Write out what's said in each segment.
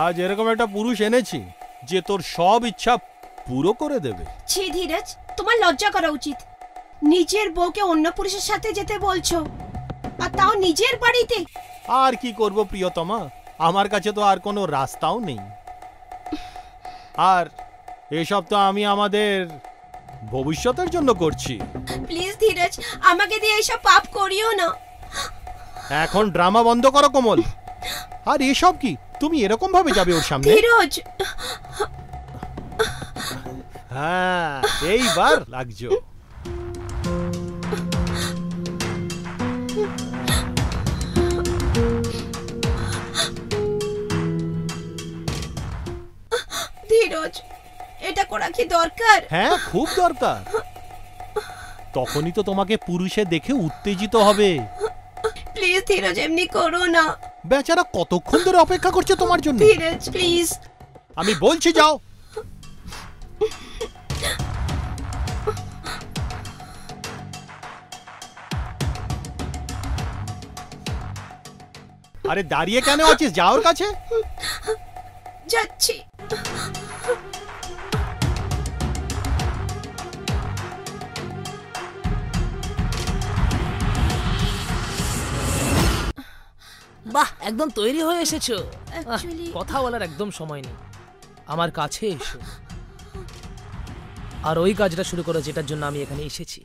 আজ এরকম একটা পুরুষ এনেছি যে তোর সব ইচ্ছা পুরো করে দেবে। ছি ধীরজ, তোমার লজ্জা করা উচিত। নিজের বউকে অন্য পুরুষের সাথে যেতে বলছো, আর তাও নিজের বাড়িতে। আর কি করব প্রিয়তমা, আমার কাছে তো আর কোনো রাস্তাও নেই। আর এসব তো আমি আমাদের ভবিষ্যতের জন্য করছি। প্লিজ ধীরজ, আমাকে দিয়ে এসব পাপ করিও না। এখন ড্রামা বন্ধ করো কোমল। আর এসব কি, তুমি এরকম ভাবে যাবে ওর সামনে? ধীরজ, হ্যাঁ এইবার লাগছো। ধীরজ, এটা করা কি দরকার? হ্যাঁ খুব দরকার। তখনই তো তোমাকে পুরুষে দেখে উত্তেজিত হবে। প্লিজ ধীরজ, এমনি করো না। বেচারা কতক্ষণ ধরে অপেক্ষা করছে তোমার জন্য। ধীরজ প্লিজ। আমি বলছি যাও। আরে দাঁড়িয়ে কেন আছিস, যা ওর কাছে। যাচ্ছি। বাহ, একদম তৈরি হয়ে এসেছো। Actually- কথা বলার একদম সময় নেই, আমার কাছে এসো আর ওই কাজটা শুরু করো যেটার জন্য আমি এখানে এসেছি।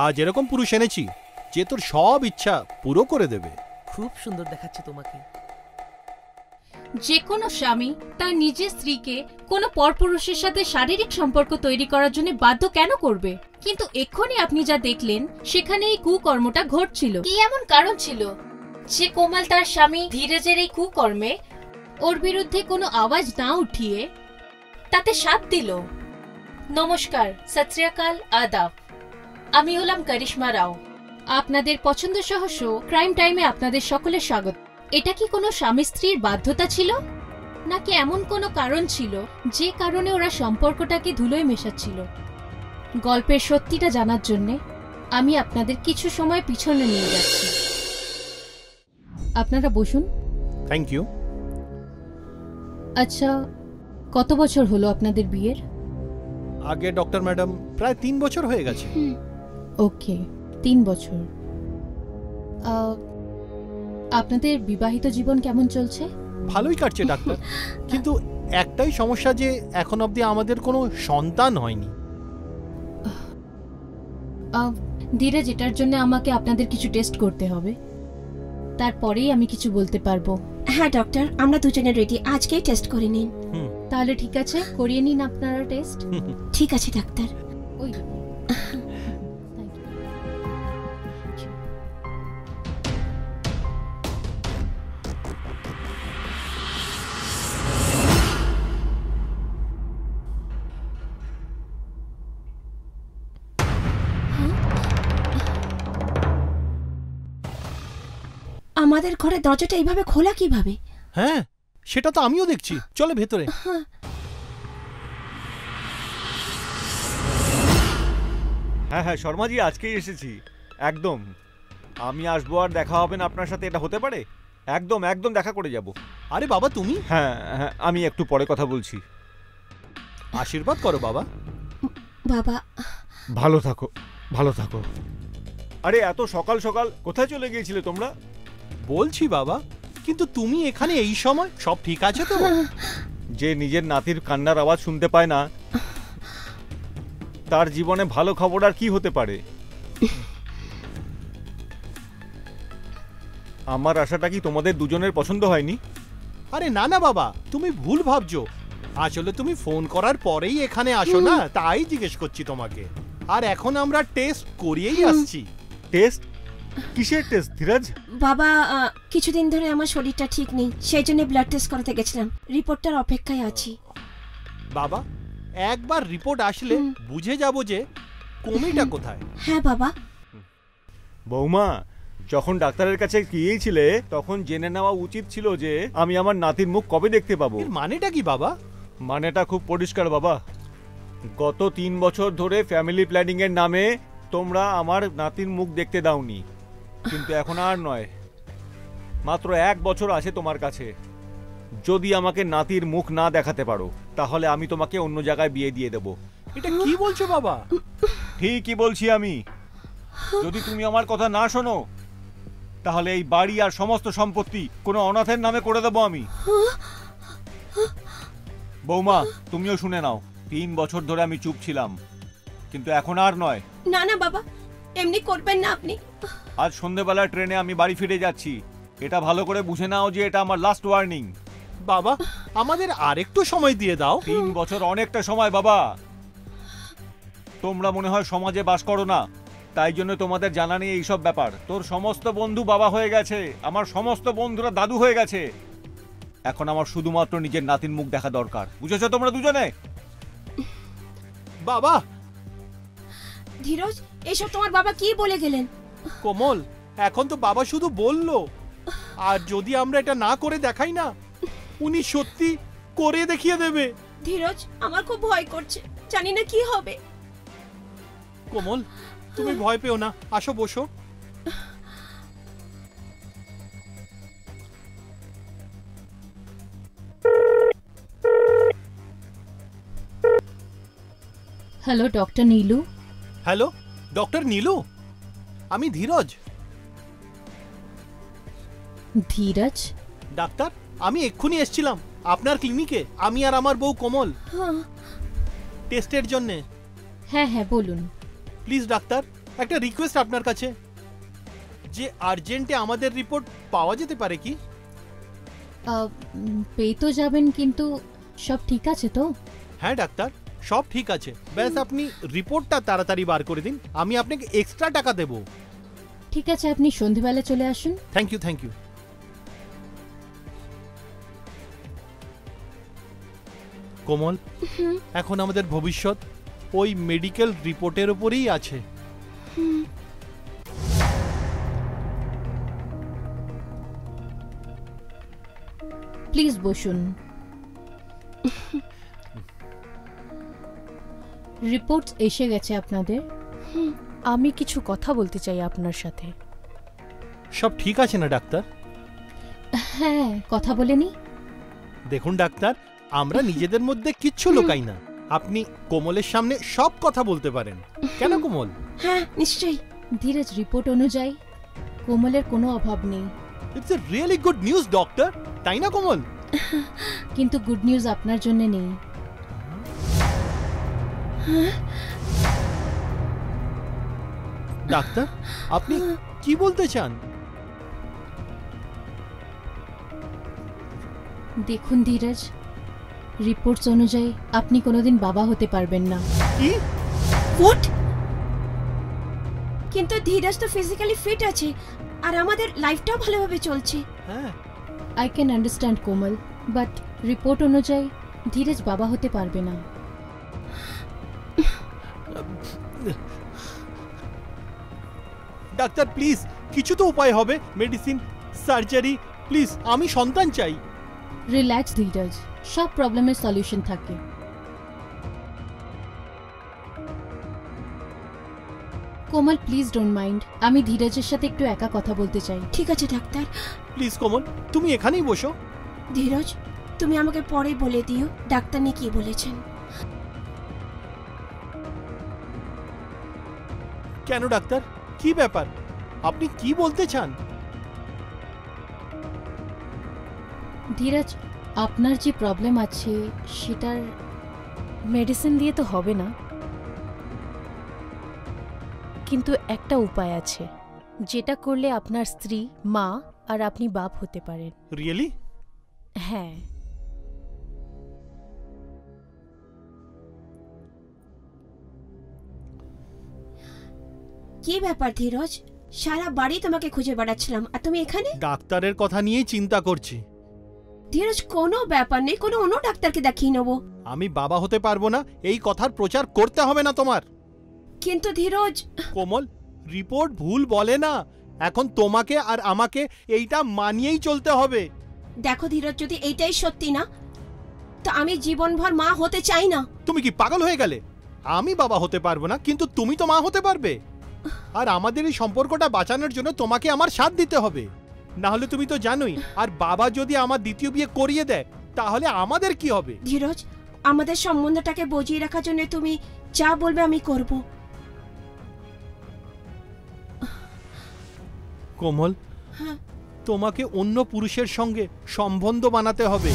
আজ এরকম পুরুষ এনেছি যে তোর সব ইচ্ছা পুরো করে দেবে। খুব সুন্দর দেখাচ্ছে তোমাকে। যে কোনো স্বামী তার নিজের স্ত্রীকে কোনো পরপুরুষের সাথে শারীরিক সম্পর্ক তৈরি করার জন্য বাধ্য কেন করবে? কিন্তু এক্ষুনি আপনি যা দেখলেন সেখানে এই কুকর্মটা ঘটছিল। কি এমন কারণ ছিল যে কোমল তার স্বামী ধীরজের এই কুকর্মে ওর বিরুদ্ধে কোনো আওয়াজ না উঠিয়ে তাতে সাথ দিল? নমস্কার, সত শ্রী আকাল, আদাব। আমি হলাম করিশ্মা রাও। আপনাদের পছন্দসহ শো ক্রাইম টাইমে আপনাদের সকলের স্বাগত। এটা কি কোনো স্বামী স্ত্রীর বাধ্যতা ছিল, নাকি এমন কোনো কারণ ছিল যে কারণে ওরা সম্পর্কটাকে ধুলোয় মেশাচ্ছিল? গল্পের সত্যিটা জানার জন্য আমি আপনাদের কিছু সময় পিছনে নিয়ে যাচ্ছি। আপনারা বসুন। Thank you. আচ্ছা, কত বছর হলো আপনাদের বিয়ের? আগে ডক্টর ম্যাডাম প্রায় 3 বছর হয়ে গেছে। ওকে, 3 বছর। আপনাদের বিবাহিত জীবন কেমন চলছে? ভালোই কাটছে ডাক্তার, কিন্তু একটাই সমস্যা যে এখন অবধি আমাদের কোনো সন্তান হয়নি। ধীরজ, এটার জন্য আমাকে আপনাদের কিছু টেস্ট করতে হবে, তারপরেই আমি কিছু বলতে পারবো। হ্যাঁ ডক্টর, আমরা দুজনে রেডি, আজকেই টেস্ট করে নিন। তাহলে ঠিক আছে, করিয়ে নিন আপনারা টেস্ট। ঠিক আছে ডাক্তার। ওই আমাদের ঘরে দরজাটা এইভাবে খোলা কিভাবে? হ্যাঁ সেটা তো আমিও দেখছি, চলে ভেতরে। হ্যাঁ হ্যাঁ শর্মাজি, আজকেই এসেছি। একদম আমি আসবো আর দেখা হবে না আপনার সাথে, এটা হতে পারে? একদম একদম দেখা করে যাব। আরে বাবা তুমি? হ্যাঁ হ্যাঁ, আমি একটু পরে কথা বলছি। আশীর্বাদ করো বাবা। বাবা ভালো থাকো, ভালো থাকো। আরে এত সকাল সকাল কোথায় চলে গিয়েছিলে তোমরা? বলছি বাবা, কিন্তু তুমি এখানে এই সময়? সব ঠিক আছে তো? যে নিজের নাতির কান্নার আওয়াজ শুনতে পায় না, তার জীবনে ভালো খবর আর কি হতে পারে? আমার আশাটা কি তোমাদের দুজনের পছন্দ হয়নি? আরে না না বাবা, তুমি ভুল ভাবছো। আসলে তুমি ফোন করার পরেই এখানে আসো না, তাই জিজ্ঞেস করছি তোমাকে। আর এখন আমরা টেস্ট করিয়েই আসছি। টেস্ট? কিসের টেস্ট ধীরাজ? বাবা কিছুদিন ধরে আমার শরীরটা ঠিক নেই, সেই জন্য ব্লাড টেস্ট করাতে গেছিলাম। রিপোর্টটার অপেক্ষায় আছি। বাবা, একবার রিপোর্ট আসলে বুঝে যাব যে কমিটা কোথায়। হ্যাঁ বাবা। বৌমা, যখন ডাক্তারের কাছে গিয়েছিলে তখন জেনে নেওয়া উচিত ছিল যে আমি আমার নাতির মুখ কবে দেখতে পাবো। এর মানেটা কি বাবা? মানেটা খুব পরিষ্কার বাবা। গত 3 বছর ধরে ফ্যামিলি প্ল্যানিং এর নামে তোমরা আমার নাতির মুখ দেখতে দাওনি, কিন্তু এখন আর নয়। মাত্র 1 বছর আছে তোমার কাছে। যদি আমাকে নাতির মুখ না দেখাতে পারো তাহলে আমি তোমাকে অন্য জায়গায় বিয়ে দিয়ে দেব। এটা কি বলছো বাবা? ঠিকই বলছি আমি। যদি তুমি আমার কথা না শোনো তাহলে এই বাড়ি আর সমস্ত সম্পত্তি কোনো অনাথের নামে করে দেবো আমি। বৌমা, তুমিও শুনে নাও। 3 বছর ধরে আমি চুপ ছিলাম, কিন্তু এখন আর নয়। না না বাবা, এমনি করবেন না আপনি। আজ সন্ধ্যেবেলার ট্রেনে আমি বাড়ি ফিরে যাচ্ছি। এটা ভালো করে বুঝে নাও যে এটা আমার লাস্ট ওয়ার্নিং। বাবা, আমাদের আরেকটু সময় দিয়ে দাও। 3 বছর অনেকটা সময় বাবা। তোমরা মনে হয় সমাজে বাস করো না, তাই জন্য তোমাদের জানা নেই এইসব ব্যাপার। তোর সমস্ত বন্ধু বাবা হয়ে গেছে, আমার সমস্ত বন্ধুরা দাদু হয়ে গেছে। এখন আমার শুধুমাত্র নিজের নাতির মুখ দেখা দরকার। বুঝেছো তোমরা দুজনে? বাবা। ধীরজ, এসব তোমার বাবা কি বলে গেলেন? কোমল, এখন তো বাবা শুধু বললো, আর যদি আমরা এটা না করে দেখাই না, উনি সত্যি করে দেখিয়ে দেবে। ধীরজ, আমার খুব ভয় করছে, জানি না কি হবে। কোমল, তুমি ভয় পেও না, আসো বসো। Hello doctor Nilu. Hello doctor Nilu, আমি ধীরজ। ধীরজ? ডাক্তার, আমি এক্ষুনি এসেছিলাম আপনার ক্লিনিকে, আমি আর আমার বউ কোমল, টেস্টের জন্যে। হ্যাঁ হ্যাঁ বলুন। প্লিজ ডাক্তার, একটা রিকোয়েস্ট আপনার কাছে, যে আর্জেন্টে আমাদের রিপোর্ট পাওয়া যেতে পারে কি? পেয়ে তো যাবেন, কিন্তু সব ঠিক আছে তো? হ্যাঁ ডাক্তার, সব ঠিক আছে, ব্যাস আপনি রিপোর্টটা তাড়াতাড়ি বার করে দিন, আমি আপনাকে এক্সট্রা টাকা দেব। ঠিক আছে, আপনি সন্ধেবেলা চলে আসুন। Thank you, thank you. Komal, এখন আমাদের ভবিষ্যৎ ওই মেডিকেল রিপোর্টের উপরেই আছে। প্লিজ বসুন। রিপোর্টস এসে গেছে আপনাদের। আমি কিছু কথা বলতে চাই আপনার সাথে। সব ঠিক আছে না ডাক্তার? হ্যাঁ, কথা বলেনি। দেখুন ডাক্তার, আমরা নিজেদের মধ্যে কিচ্ছু লুকাই না, আপনি কোমলের সামনে সব কথা বলতে পারেন। কেন কোমল? হ্যাঁ নিশ্চয়ই। ধীরজ, রিপোর্ট অনুযায়ী কোমলের কোনো অভাব নেই। It's a really good news doctor, তাই না কোমল? কিন্তু গুড নিউজ আপনার জন্য নেই। ডাক্তার, আপনি কি বলতে চান? দেখুন ধীরজ, রিপোর্টস অনুযায়ী আপনি কোনোদিন বাবা হতে পারবেন না। কি? হোয়াট? কিন্তু ধীরজ তো ফিজিক্যালি ফিট আছে, আর আমাদের লাইফটাও ভালোভাবে চলছে। হ্যাঁ, I can understand Komal, but report অনুযায়ী ধীরজ বাবা হতে পারবে না। ডাক্তার প্লিজ, কিছু তো উপায় হবে, মেডিসিন, সার্জারি, প্লিজ, আমি সন্তান চাই। রিল্যাক্স ধীরজ, সব প্রবলেমের সলিউশন থাকে। কোমল প্লিজ ডোন্ট মাইন্ড, আমি ধীরজের সাথে একটু একা কথা বলতে চাই। ঠিক আছে ডাক্তার। প্লিজ কোমল, তুমি এখানেই বসো। ধীরজ, তুমি আমাকে পরে বলে দিও ডাক্তার নি কি বলেছেন। কেন ডাক্তার, কি ব্যাপার, আপনি কি বলতে চান? ধীরজ, আপনার যে প্রবলেম আছে সেটার মেডিসিন দিয়ে তো হবে না, কিন্তু একটা উপায় আছে যেটা করলে আপনার স্ত্রী, মা আর আপনি বাপ হতে পারেন। রিয়েলি? হ্যাঁ। কি ব্যাপার ধীরজ, সারা বাড়ি তোমাকে খুঁজে বেড়াচ্ছিলাম, আর তুমি এখানে? ডাক্তারের কথা নিয়েই চিন্তা করছি। ধীরজ, কোনো ব্যাপার নেই, কোনো অন্য ডাক্তারকে দেখিয়ে নেবো। আমি বাবা হতে পারবো না এই কথার প্রচার করতে হবে না তোমার। কিন্তু ধীরজ, কোমল, রিপোর্ট ভুল বলে না। এখন তোমাকে আর আমাকে এইটা মানিয়েই চলতে হবে। দেখো ধীরজ, যদি এইটাই সত্যি না, তো আমি জীবনভর মা হতে চাই না। তুমি কি পাগল হয়ে গেলে? আমি বাবা হতে পারবো না, কিন্তু তুমি তো মা হতে পারবে। আর আমাদের এই সম্পর্কটা বাঁচানোর জন্য তোমাকে আমার সাথ দিতে হবে, না হলে তুমি তো জানোই। আর বাবা যদি আমার দ্বিতীয় বিয়ে করিয়ে দেয় তাহলে আমাদের কি হবে? ধীরজ, আমাদের সম্বন্ধটাকে বজিয়ে রাখার জন্য তুমি যা বলবে আমি করব। কোমল, হ্যাঁ। তোমাকে অন্য পুরুষের সঙ্গে সম্বন্ধ বানাতে হবে।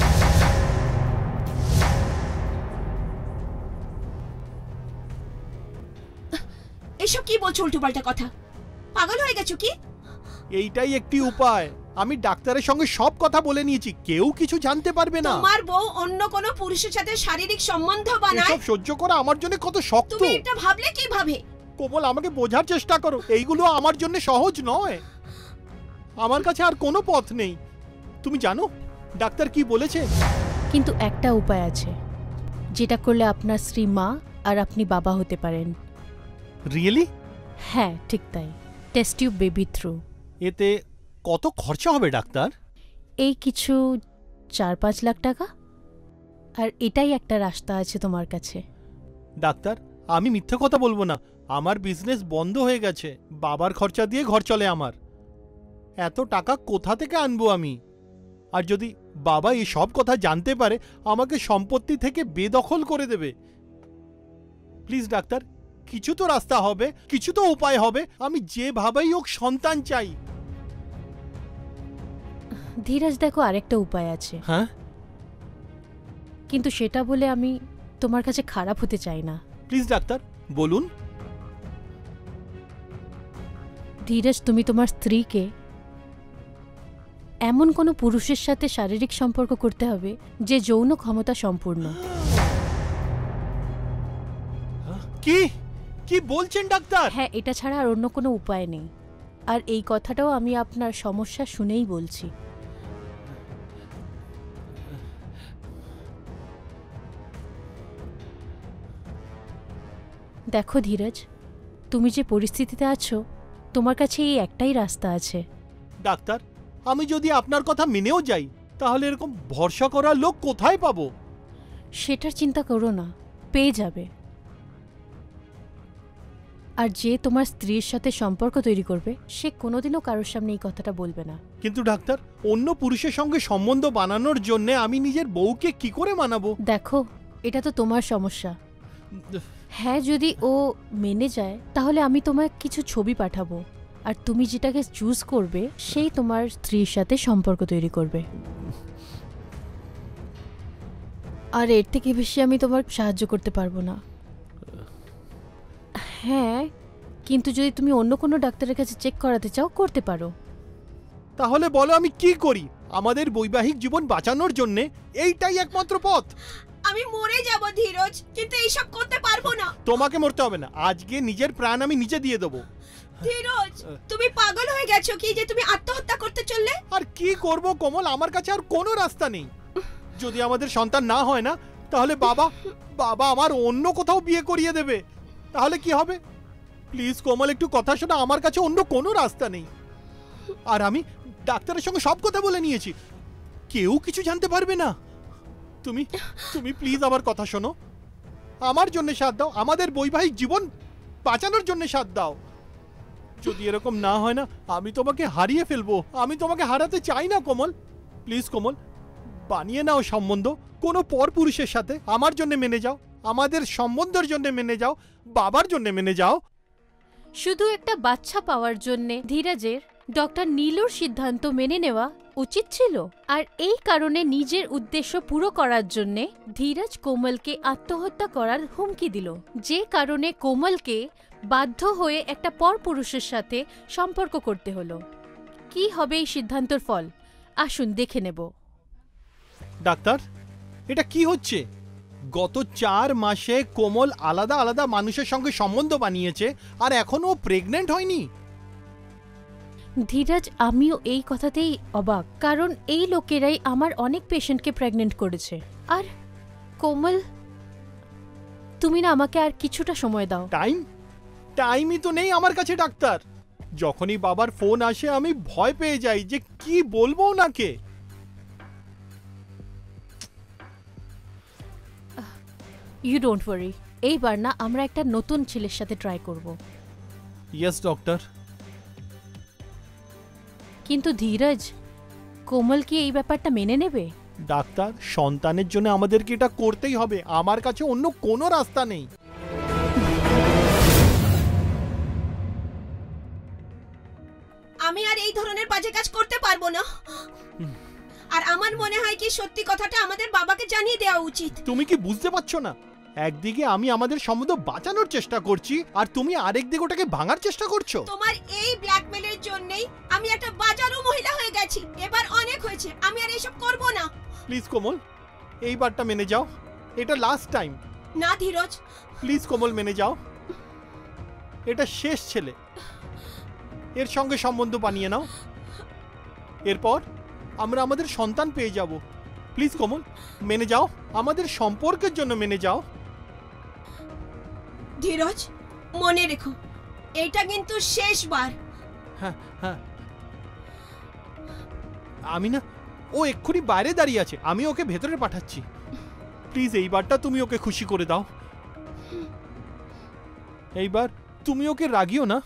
এসব কি বলছো উল্টোপাল্টা কথা? পাগল হয়ে গেছো কি? এইটাই একটি উপায়। আমি ডাক্তারের সঙ্গে সব কথা বলে নিয়েছি, কেউ কিছু জানতে পারবে না। তোমার বউ অন্য কোনো পুরুষের সাথে শারীরিক সম্বন্ধ বানায়, এসব সহ্য করা আমার জন্য কত শক্ত। তুমি এটা ভাবলে কিভাবে? কোমল, আমাকে বোঝার চেষ্টা করো। এইগুলো আমার জন্য সহজ নয়। আমার কাছে আর কোনো পথ নেই। তুমি জানো ডাক্তার কি বলেছে? কিন্তু একটা উপায় আছে, যেটা করলে আপনার স্ত্রী মা আর আপনি বাবা হতে পারেন। রিয়েলি? হ্যাঁ, ঠিক তাই। Test tube baby through. এতে কত খরচা হবে ডাক্তার? এই কিছু 4-5 লাখ টাকা। আর এটাই একটা রাস্তা আছে তোমার কাছে। ডাক্তার, আমি মিথ্যে কথা বলবো না। আমার বিজনেস বন্ধ হয়ে গেছে, বাবার খরচা দিয়ে ঘর চলে আমার। এত টাকা কোথা থেকে আনবো আমি? আর যদি বাবা এই সব কথা জানতে পারে, আমাকে সম্পত্তি থেকে বেদখল করে দেবে। প্লিজ ডাক্তার, কিছু তো রাস্তা হবে, কিছু তো উপায় হবে। আমি যেভাবেই হোক সন্তান চাই। ধীরজ, দেখো, আরেকটা উপায় আছে, হ্যাঁ? কিন্তু সেটা বলে আমি তোমার কাছে খারাপ হতে চাই না। প্লিজ ডাক্তার, বলুন। ধীরজ, তুমি তোমার স্ত্রীকে এমন কোনো পুরুষের সাথে শারীরিক সম্পর্ক করতে হবে যে যৌন ক্ষমতা সম্পূর্ণ। কি কি বলছেন ডাক্তার? হ্যাঁ, এটা ছাড়া আর অন্য কোনো উপায় নেই। আর এই কথাটাও আমি আপনার সমস্যা শুনেই বলছি। দেখো ধীরজ, তুমি যে পরিস্থিতিতে আছো, তোমার কাছে এই একটাই রাস্তা আছে। ডাক্তার, আমি যদি আপনার কথা মেনেও যাই, তাহলে এরকম ভরসা করার লোক কোথায় পাবো? সেটার চিন্তা করো না, পেয়ে যাবে। আর যে তোমার স্ত্রীর সাথে সম্পর্ক তৈরি করবে, সে কোনোদিনও কারোর সামনে এই কথাটা বলবে না। কিন্তু ডাক্তার, অন্য পুরুষের সঙ্গে সম্বন্ধ বানানোর জন্য আমি নিজের বউকে কি করে মানাবো? দেখো, এটা তো তোমার সমস্যা। হ্যাঁ, যদি ও মেনে যায় তাহলে আমি তোমায় কিছু ছবি পাঠাবো, আর তুমি যেটাকে চুজ করবে সেই তোমার স্ত্রীর সাথে সম্পর্ক তৈরি করবে। আর এর থেকে বেশি আমি তোমার সাহায্য করতে পারবো না। হ্যাঁ, কিন্তু যদি তুমি অন্য কোনো ডাক্তারের কাছে চেক করাতে চাও, করতে পারো। তাহলে বলো আমি কি করি? আমাদের বৈবাহিক জীবন বাঁচানোর জন্য এইটাই একমাত্র পথ। আমি মরে যাব ধীরজ, কিন্তু এইসব করতে পারবো না। তোমাকে মরতে হবে না, আজকে নিজের প্রাণ আমি নিজে দিয়ে দেবো। ধীরজ, তুমি পাগল হয়ে গেছো কি যে তুমি আত্মহত্যা করতে চললে? আর কি করব কোমল, আমার কাছে আর কোনো রাস্তা নেই। যদি আমাদের সন্তান না হয় না, তাহলে বাবা আমার অন্য কোথাও বিয়ে করিয়ে দেবে। তাহলে কি হবে? প্লিজ কোমল, একটু কথা শোনো। আমার কাছে অন্য কোনো রাস্তা নেই। আর আমি ডাক্তারের সঙ্গে সব কথা বলে নিয়েছি, কেউ কিছু জানতে পারবে না। তুমি তুমি প্লিজ আমার কথা শোনো। আমার জন্য সাথ দাও, আমাদের বৈবাহিক জীবন বাঁচানোর জন্য সাথ দাও। যদি এরকম না হয় না, আমি তোমাকে হারিয়ে ফেলবো। আমি তোমাকে হারাতে চাই না কোমল। প্লিজ কোমল, বানিয়ে নাও সম্বন্ধ কোনো পর পুরুষের সাথে। আমার জন্য মেনে যাও, আমাদের সম্বন্ধের জন্য মেনে যাও, বাবার জন্য মেনে যাও। শুধু একটা বাচ্চা পাওয়ার জন্যে ধীরজের ডক্টর নীলুর সিদ্ধান্ত মেনে নেওয়া উচিত ছিল। আর এই কারণে নিজের উদ্দেশ্য পুরো করার জন্যে ধীরজ কোমলকে আত্মহত্যা করার হুমকি দিল, যে কারণে কোমলকে বাধ্য হয়ে একটা পরপুরুষের সাথে সম্পর্ক করতে হলো। কি হবে এই সিদ্ধান্তর ফল, আসুন দেখে নেব। ডাক্তার, এটা কি হচ্ছে? গত 4 মাসে কোমল আলাদা আলাদা মানুষের সঙ্গে সম্বন্ধ বানিয়েছে, আর এখনো প্রেগনেন্ট হয়নি। ধীরাজ, আমিও এই কথাতেই অবাক, কারণ এই লোকেরাই আমার অনেক পেশেন্টকে প্রেগনেন্ট করেছে। আর কোমল, তুমি না আমাকে আর কিছুটা সময় দাও। টাইমই তো নেই আমার কাছে ডাক্তার। যখনই বাবার ফোন আসে আমি ভয় পেয়ে যাই যে কি বলবো ওনাকে। ইউ ডোন্ট ওয়ারি, এইবার না আমরা একটা নতুন ছেলের সাথে ট্রাই করব। Yes doctor. কিন্তু ধীরাজ, কোমল কি এই ব্যাপারটা মেনে নেবে? ডাক্তার, সন্তানের জন্য আমাদেরকে এটা করতেই হবে, আমার কাছে অন্য কোনো রাস্তা নেই। আমি আর এই ধরনের বাজে কাজ করতে পারবো না। আর আমার মনে হয় কি সত্যি কথাটা আমাদের বাবাকে জানিয়ে দেওয়া উচিত। তুমি কি বুঝতে পারছো না? একদিকে আমি আমাদের সম্বন্ধ বাঁচানোর চেষ্টা করছি, আর তুমি আরেকদিকে ওটাকে ভাঙার চেষ্টা করছো। তোমার এই ব্ল্যাকমেলের জন্যই আমি একটা বাজারু মহিলা হয়ে গেছি। এবার অনেক হয়েছে, আমি আর এসব করব না। প্লিজ কোমল, এইবারটা মেনে যাও, এটা লাস্ট টাইম। না ধীরজ, প্লিজ কোমল মেনে যাও, এটা শেষ ছেলে, এর সঙ্গে সম্বন্ধ বানিয়ে নাও, এরপর আমরা আমাদের সন্তান পেয়ে যাব। প্লিজ কোমল মেনে যাও, আমাদের সম্পর্কের জন্য মেনে যাও। ধীরজ, মনে রেখো এটা কিন্তু শেষবার। হ্যাঁ হ্যাঁ, আমি না, ও এক্ষুনি বাইরে দাঁড়িয়ে আছে, আমি ওকে ভেতরে পাঠাচ্ছি। প্লিজ এইবারটা তুমি ওকে খুশি করে দাও। এইবার তুমি ওকে রাগিও না।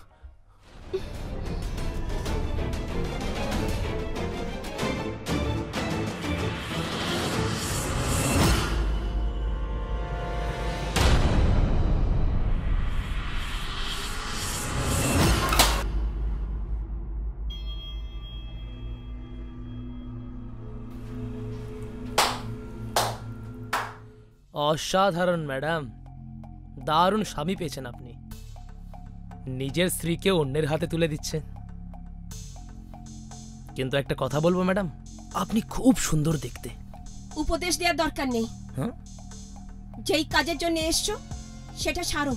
অসাধারণ ম্যাডাম, দারুণ স্বামী পেয়েছেন আপনি। নিজের স্ত্রীকে অন্যের হাতে তুলে দিচ্ছেন। কিন্তু একটা কথা বলবো ম্যাডাম, আপনি খুব সুন্দর দেখতে। উপদেশ দেওয়ার দরকার নেই, হ্যাঁ, যেই কাজের জন্য এসছো সেটা সারো।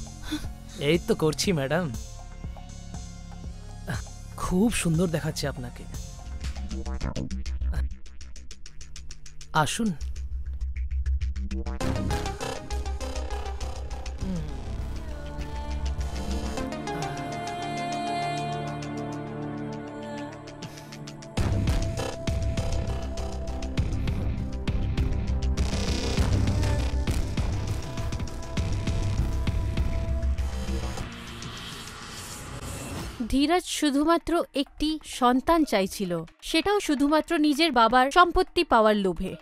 এই তো করছি ম্যাডাম, খুব সুন্দর দেখাচ্ছে আপনাকে। আসুন। ধীরাজ শুধুমাত্র একটি সন্তান চাইছিল, সেটাও শুধুমাত্র নিজের বাবার সম্পত্তি পাওয়ার লোভে,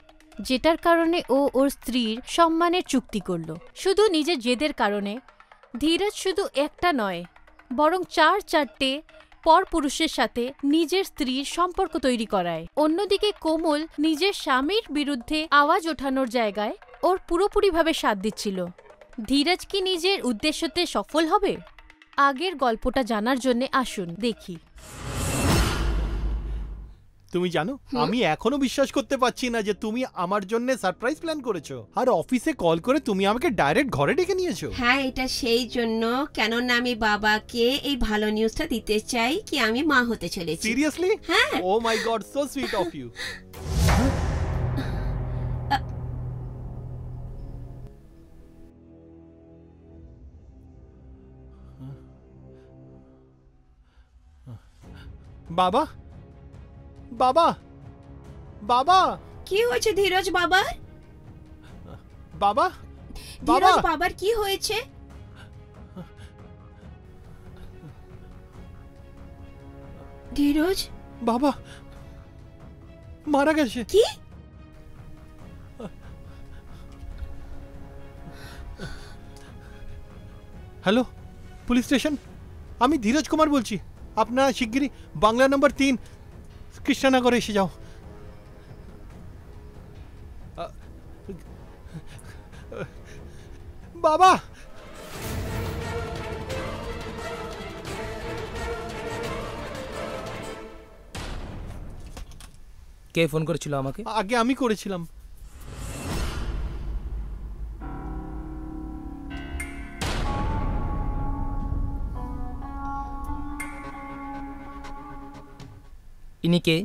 যেটার কারণে ও ওর স্ত্রীর সম্মানের চুক্তি করল। শুধু নিজের জেদের কারণে ধীরাজ শুধু একটা নয়, বরং 4-4টে পরপুরুষের সাথে নিজের স্ত্রীর সম্পর্ক তৈরি করায়। অন্যদিকে কোমল নিজের স্বামীর বিরুদ্ধে আওয়াজ ওঠানোর জায়গায় ওর পুরোপুরিভাবে সাথ দিচ্ছিল। ধীরাজ কি নিজের উদ্দেশ্যতে সফল হবে? আগের গল্পটা জানার জন্য আসুন দেখি। তুমি জানো, আমি এখনো বিশ্বাস করতে পারছি না যে তুমি আমার জন্য সারপ্রাইজ প্ল্যান করেছো, আর অফিসে কল করে তুমি আমাকে ডাইরেক্ট ঘরে ডেকে নিয়েছো। হ্যাঁ, এটা সেই জন্য, কেননা আমি বাবাকে এই ভালো নিউজটা দিতে চাই কি আমি মা হতে চলেছি। সিরিয়াসলি? হ্যাঁ। Oh my god, so sweet of you. বাবা, বাবা, বাবা, কি হয়েছে ধীরজ বাবার? বাবা, ধীরজ বাবার কি হয়েছে? ধীরজ বাবা মারা গেছে। কি? হ্যালো, পুলিশ স্টেশন, আমি ধীরজ কুমার বলছি। আপনারা শিগগিরই বাংলা নম্বর 3 কৃষ্ণনগরে এসে যাও। বাবা, কে ফোন করেছিল আমাকে? আগে আমি করেছিলাম। ইনি কে?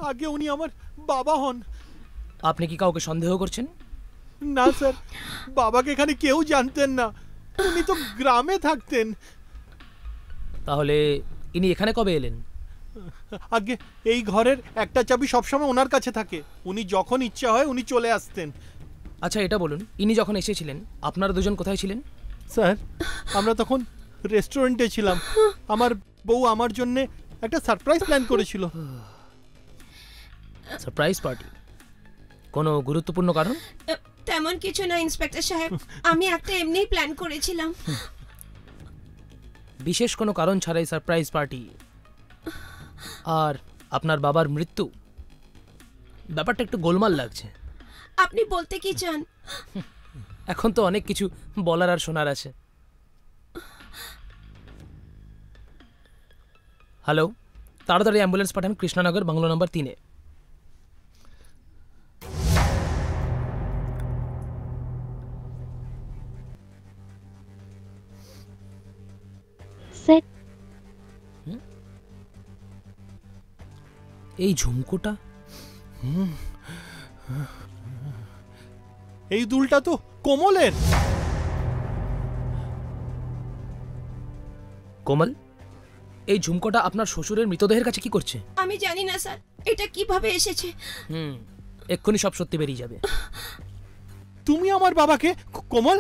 আগে উনি আমার বাবা হন। আপনি কি কাউকে সন্দেহ করছেন? না স্যার, বাবাকে এখানে কেউ জানতেন না, উনি তো গ্রামে থাকতেন। তাহলে ইনি এখানে কবে এলেন? আগে এই ঘরের একটা চাবি সবসময় ওনার কাছে থাকে, উনি যখন ইচ্ছা হয় উনি চলে আসতেন। আচ্ছা এটা বলুন, ইনি যখন এসেছিলেন আপনারা দুজন কোথায় ছিলেন? স্যার, আমরা তখন রেস্টুরেন্টে ছিলাম। আমার বউ আমার জন্য একটা সারপ্রাইজ প্ল্যান করেছিল। Surprise party? কোনো গুরুত্বপূর্ণ কারণ? তেমন কিছু না ইন্সপেক্টর সাহেব, আমি একটা এমনিই প্ল্যান করেছিলাম। বিশেষ কোনো কারণ ছাড়াই সারপ্রাইজ পার্টি? আর আপনার বাবার মৃত্যু, ব্যাপারটা একটু গোলমাল লাগছে। আপনি বলতে কি চান? এখন তো অনেক কিছু বলার আর শোনার আছে। হ্যালো, তাড়াতাড়ি অ্যাম্বুলেন্স পাঠান কৃষ্ণনগর বাংলো নম্বর 3-এ। স্যার, এই ঝুমকোটা, এই দুলটা তো কোমলের। কোমল, এই ঝুমকোটা আপনার শ্বশুরের মৃতদেহের কাছে কি করছে? আমি জানি না স্যার, এটা কিভাবে এসেছে। এক্ষুনি সব সত্যি বেরিয়ে যাবে। তুমি আমার বাবাকে কোমল?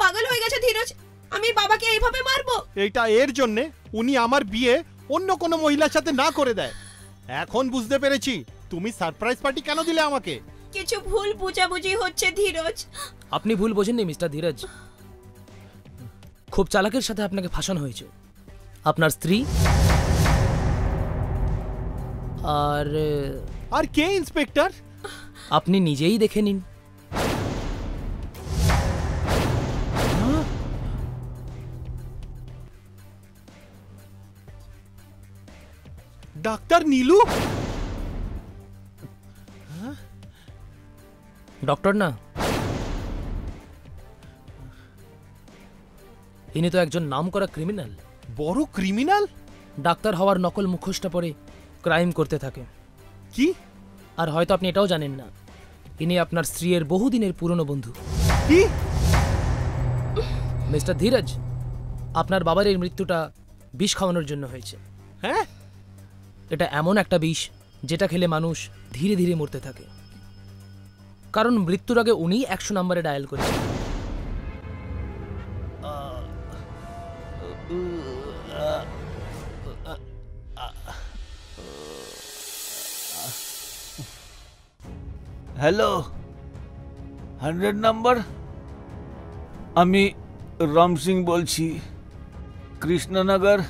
পাগল হয়ে গেছে ধীরজ, আমি বাবাকে এইভাবে মারবো? এইটা এর জন্যে উনি আমার বিয়ে অন্য কোনো মহিলার সাথে না করে দেয়। এখন বুঝতে পেরেছি তুমি সারপ্রাইজ পার্টি কেন দিলে আমাকে। কিছু ভুল বুঝাবুঝি হচ্ছে ধীরজ। আপনি ভুল বোঝেননি মিস্টার ধীরজ, খুব চালাকের সাথে আপনাকে ফাঁসানো হয়েছে। আপনার স্ত্রী আর কে ইন্সপেক্টর? আপনি নিজেই দেখে নিন। ডাক্তার নীলু? ডক্টর না, ইনি তো একজন নামকরা ক্রিমিনাল। বড় ক্রিমিনাল? ডাক্তার হওয়ার নকল মুখোশটা পরে ক্রাইম করতে থাকে। কি? আর হয়তো আপনি এটাও জানেন না, ইনি আপনার স্ত্রীর বহুদিনের পুরনো বন্ধু। কি? মিস্টার ধীরজ, আপনার বাবার এই মৃত্যুটা বিষ খাওয়ানোর জন্য হয়েছে। হ্যাঁ? এটা এমন একটা বিষ যেটা খেলে মানুষ ধীরে ধীরে মরতে থাকে, কারণ মৃত্যুর আগে উনি 100 নম্বরে ডায়াল করেছেন। Hello, 100 number? আমি রাম সিং বলছি, কৃষ্ণনগর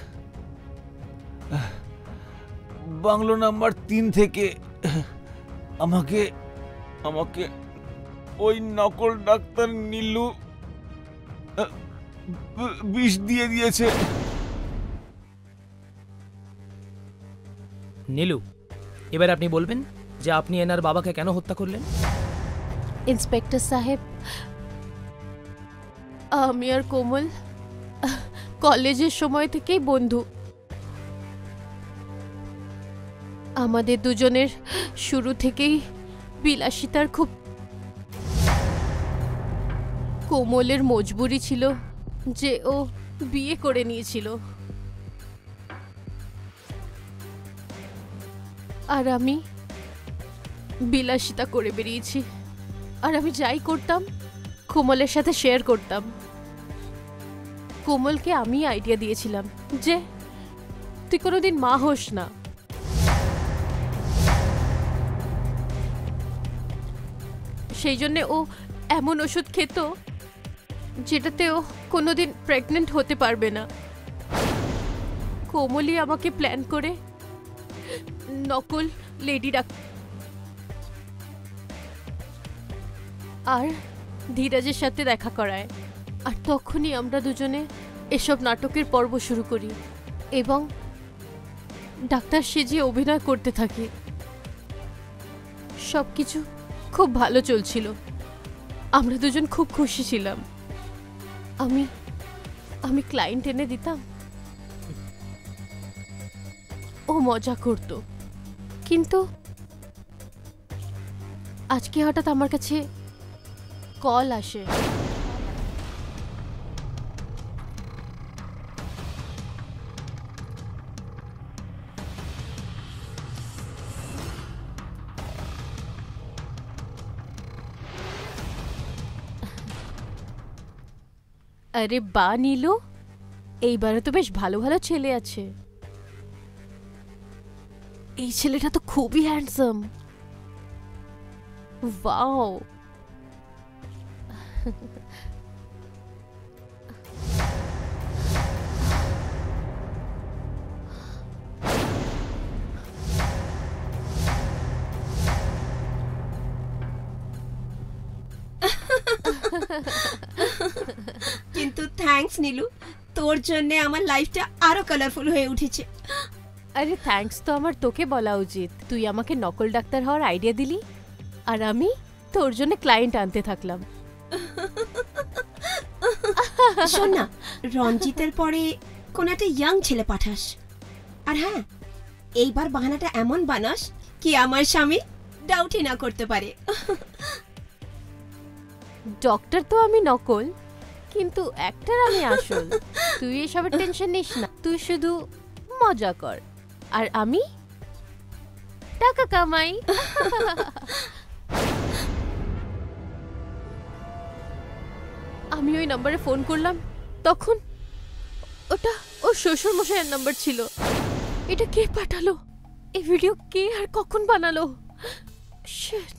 বাংলো নাম্বার 3 থেকে। আমাকে আমাকে ওই নকল ডাক্তার নীলু বিষ দিয়ে দিয়েছে। নীলু, এবার আপনি বলবেন যে আপনি এনার বাবাকে কেন হত্যা করলেন? ইন্সপেক্টর সাহেব, আমি আর কোমল কলেজের সময় থেকেই বন্ধু। আমাদের দুজনের শুরু থেকেই বিলাসিতার খুব। কোমলের মজবুরি ছিল যে ও বিয়ে করে নিয়েছিল, আর আমি বিলাসিতা করে বেরিয়েছি। আর আমি যাই করতাম কোমলের সাথে শেয়ার করতাম। কোমলকে আমি আইডিয়া দিয়েছিলাম যে তুই কোনোদিন মা হোস না। সেই জন্যে ও এমন ওষুধ খেত যেটাতে ও কোনোদিন প্রেগনেন্ট হতে পারবে না। কোমলই আমাকে প্ল্যান করে নকল লেডি ডাক্তার আর ধীরাজের সাথে দেখা করায়। আর তখনই আমরা দুজনে এসব নাটকের পর্ব শুরু করি এবং ডাক্তার সেজে অভিনয় করতে থাকি। সবকিছু খুব ভালো চলছিল, আমরা দুজন খুব খুশি ছিলাম। আমি ক্লায়েন্ট এনে দিতাম, ও মজা করতো। কিন্তু আজকে হঠাৎ আমার কাছে কল আসে। আরে বা নীলু, এইবারে তো বেশ ভালো ভালো ছেলে আছে। এই ছেলেটা তো খুবই হ্যান্ডসাম। ওয়াও, কিন্তু থ্যাঙ্কস নীলু, তোর জন্য আমার লাইফটা আরো কালারফুল হয়ে উঠেছে। আরে থ্যাঙ্কস তো আমার তোকে বলা উচিত। তুই আমাকে নকল ডাক্তার হওয়ার আইডিয়া দিলি, আর আমি তোর জন্য ক্লায়েন্ট আনতে থাকলাম। শোন না, রঞ্জিতের পরে কোন একটা ইয়াং ছেলে পাঠাস। আর হ্যাঁ, এইবার বাহানাটা এমন বানাস কি আমার স্বামী ডাউটই না করতে পারে। ডক্টর তো আমি নকল, কিন্তু অ্যাক্টর আমি আসল। তুই এসবের টেনশন নিস না, তুই শুধু মজা কর আর আমি টাকা কামাই। আমি ওই নম্বরে ফোন করলাম, তখন ওটা ওর শ্বশুর মশাইয়ের নাম্বার ছিল। এটা কে পাঠালো? এই ভিডিও কে আর কখন বানালো? Shit!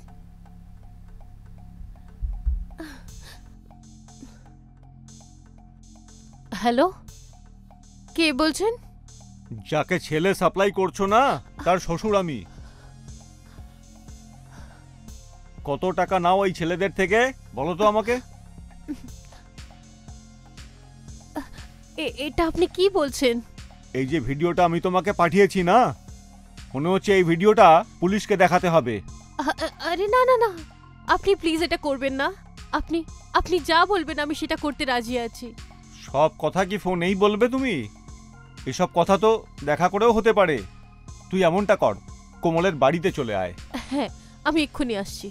হ্যালো, কে বলছেন? যাকে ছেলে সাপ্লাই করছো না তার শ্বশুর আমি। কত টাকা নাও ওই ছেলেদের থেকে বলো তো আমাকে। এটা আপনি কি বলছেন? এই যে ভিডিওটা আমি তোমাকে পাঠিয়েছি না, মনে হচ্ছে এই ভিডিওটা পুলিশকে দেখাতে হবে। আরে না না না, আপনি প্লিজ এটা করবেন না। আপনি আপনি যা বলবেন আমি সেটা করতে রাজি আছি। সব কথা কি ফোনেই বলবে তুমি? এসব কথা তো দেখা করেও হতে পারে। তুই এমনটা কর, কোমলের বাড়িতে চলে আয়। হ্যাঁ, আমি এক্ষুনি আসছি।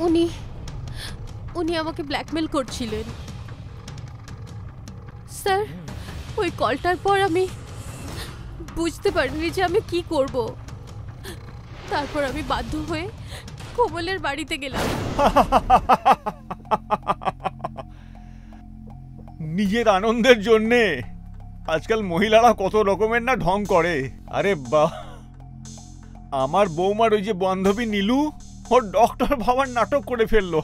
উনি উনি আমাকে ব্ল্যাকমেল করছিলেন স্যার। ওই কলটার পর আমি বুঝতে পারিনি যে আমি কি করব। তারপর আমি বাধ্য হয়ে কোমলের বাড়িতে গেলাম। নিজের আনন্দের জন্যে আজকাল মহিলারা কত রকমের না ঢং করে। আরে বাহ, আমার বৌমার ওই যে বান্ধবী নীলু, ওর ডক্টর ভাবার নাটক করে ফেললো।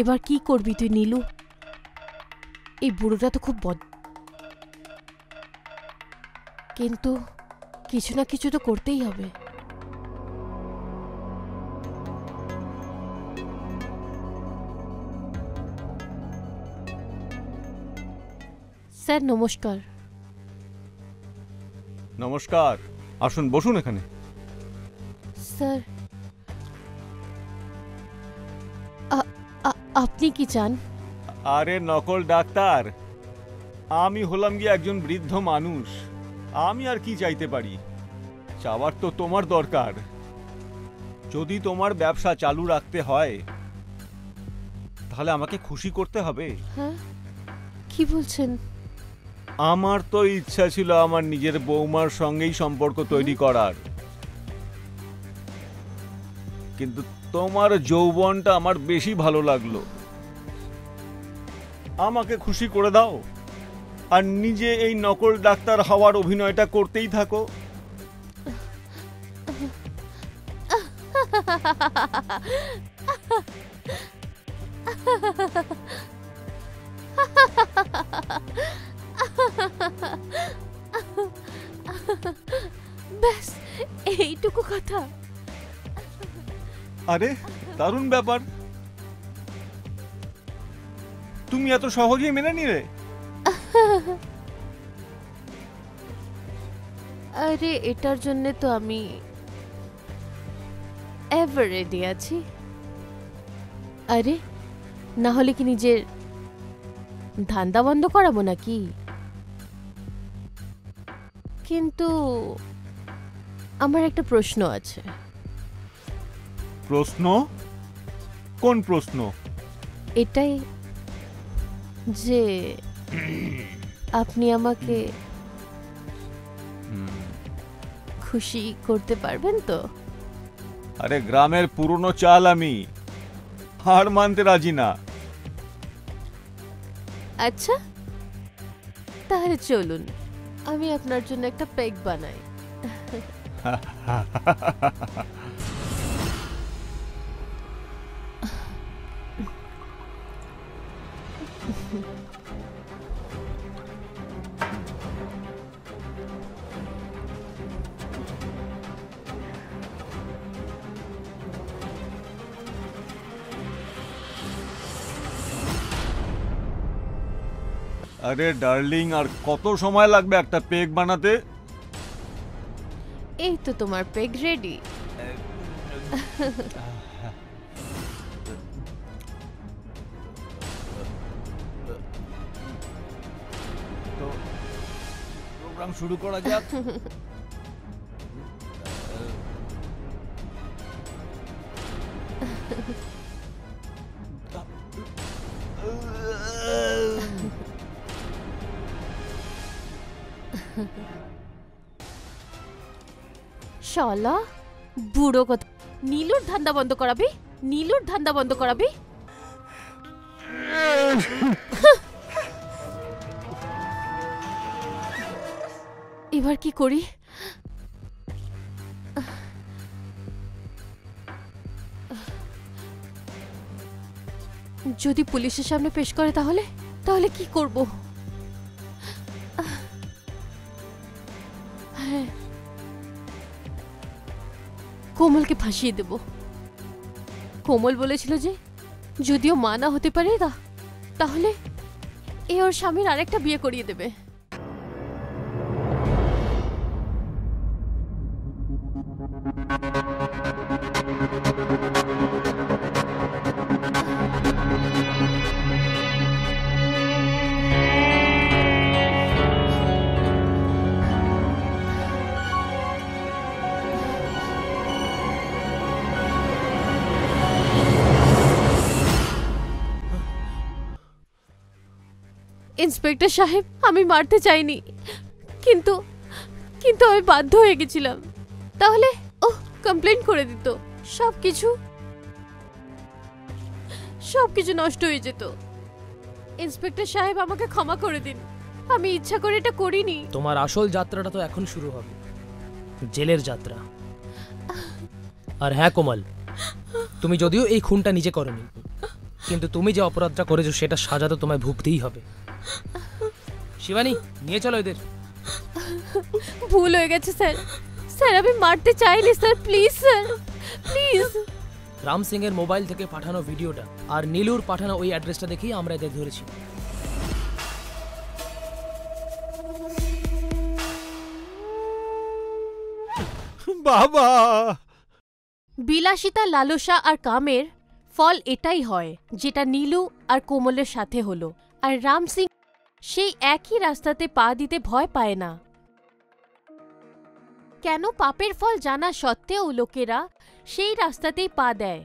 এবার কি করবি তুই নীলু? এই বুড়োটা তো খুব কিন্তু কিছু না কিছু তো করতেই হবে। স্যার নমস্কার। নমস্কার, আসুন বসুন এখানে। স্যার আপনি কি চান? আরে নকল ডাক্তার, আমি হলাম গিয়ে একজন বৃদ্ধ মানুষ। আমি আর কি চাইতে পারি? চাওয়ার তো তোমার দরকার। যদি তোমার ব্যবসা চালু রাখতে হয় তাহলে আমাকে খুশি করতে হবে। হ্যাঁ, কি বলছেন? আমার তো ইচ্ছা ছিল আমার নিজের বৌমার সঙ্গেই সম্পর্ক তৈরি করার, কিন্তু তোমার যৌবনটা আমার বেশি ভালো লাগলো। আমাকে খুশি করে দাও আর নিজে এই নকল ডাক্তার হওয়ার অভিনয়টা করতেই থাকো। ব্যাস এইটুকু কথা। আরে দারুণ ব্যাপার। তুমি তুমি এত সহজেই মেনে নিলে? আরে এটার জন্য তো আমি এভার রেডি আছি। আরে না হলে কি নিজের ধান্দা বন্ধ করাবো নাকি? কিন্তু আমার একটা প্রশ্ন আছে। প্রশ্ন? কোন প্রশ্ন? এটাই যে আপনি আমাকে খুশি করতে পারবেন তো? আরে গ্রামের পুরনো চাল আমি, হার মানতে রাজি না। আচ্ছা তাহলে চলুন আমি আপনার জন্য একটা পেগ বানাই। আরে ডার্লিং, আর কত সময় লাগবে একটা পেগ বানাতে? এই তো তোমার পেগ রেডি। তো প্রোগ্রাম শুরু করা যাক। শালা বুড়ো কথা। নীলুর ধান্দা বন্ধ করাবি? নীলুর ধান্দা বন্ধ করাবি? এবার কি করি? যদি পুলিশের সামনে পেশ করে তাহলে তাহলে কি করব? হ্যাঁ, কোমলকে ফাঁসিয়ে দেব। কোমল বলেছিল যে যদিও মা না হতে পারে তাহলে এ ওর স্বামীর আরেকটা বিয়ে করিয়ে দেবে। ইন্সপেক্টর সাহেব, আমি মারতে চাইনি, কিন্তু কিন্তু আমি বাধ্য হয়ে গেছিলাম। তাহলে ও কমপ্লেন করে দিত, সবকিছু নষ্ট হয়ে যেত। ইন্সপেক্টর সাহেব, আমাকে ক্ষমা করে দিন, আমি ইচ্ছা করে এটা করিনি। তোমার আসল যাত্রাটা তো এখন শুরু হবে, জেলের যাত্রা। আর হ্যাঁ কোমল, তুমি যদিও এই খুনটা নিজে করনি, কিন্তু তুমি যে অপরাধটা করেছো সেটা সাজা তো তোমায় ভুগতেই হবে। শিবানী, নিয়ে চলো এদের। ভুল হয়ে গেছে স্যার। স্যার আমি মারতে চাইনি sir, please sir, please. Ram Singh এর মোবাইল থেকে পাঠানো ভিডিওটা আর নীলুর পাঠানো ওই অ্যাড্রেসটা দেখেই আমরা এদের ধরেছি। বাবা, বিলাসিতা, লালসা আর কামের ফল এটাই হয় যেটা নীলু আর কোমলের সাথে হলো। আর রাম সিং সেই একই রাস্তাতে পা দিতে ভয় পায় না। কেন পাপের ফল জানা সত্ত্বেও লোকেরা সেই রাস্তাতেই পা দেয়।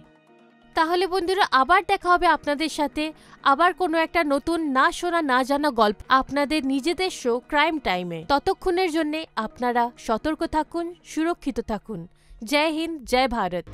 তাহলে বন্ধুরা, আবার দেখা হবে আপনাদের সাথে আবার কোনো একটা নতুন না শোনা না জানা গল্প আপনাদের নিজেদের শো ক্রাইম টাইমে। ততক্ষণের জন্যে আপনারা সতর্ক থাকুন, সুরক্ষিত থাকুন। জয় হিন্দ, জয় ভারত।